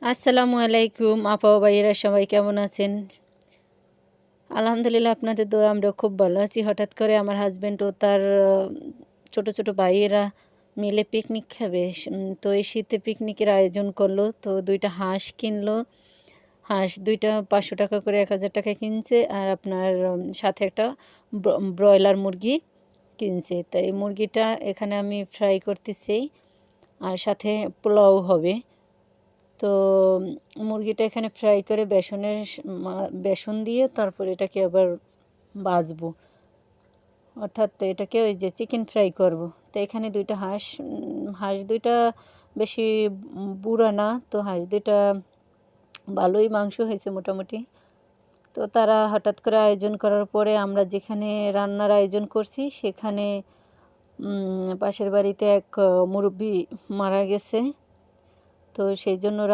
আসসালামু আলাইকুম আপা ও ভাইয়েরা, সবাই কেমন আছেন? আলহামদুলিল্লাহ, আপনাদের দোয়া আমরা খুব ভালো আছি। হঠাৎ করে আমার হাসব্যান্ড ও তার ছোট ছোট ভাইয়েরা মিলে পিকনিক খাবে। তো এই শীতে পিকনিকের আয়োজন করলো। তো ২টা হাঁস কিনলো। হাঁস ২টা ৫০০ টাকা করে ১,০০০ টাকায় কিনছে। আর আপনার সাথে একটা ব্রয়লার মুরগি কিনছে। তাই এই মুরগিটা এখানে আমি ফ্রাই করতেছি, আর সাথে পোলাও হবে। তো মুরগিটা এখানে ফ্রাই করে বেসন দিয়ে তারপর এটাকে আবার ভাজবো, অর্থাৎ এটাকে ওই যে চিকেন ফ্রাই করব। তো এখানে ২টা হাঁস ২টা বেশি বুড়া না, তো হাঁস ২টা ভালোই মাংস হয়েছে মোটামুটি। তো তারা হঠাৎ করে আয়োজন করার পরে আমরা যেখানে রান্নার আয়োজন করছি সেখানে পাশের বাড়িতে এক মুরব্বি মারা গেছে। তো সেই জন্য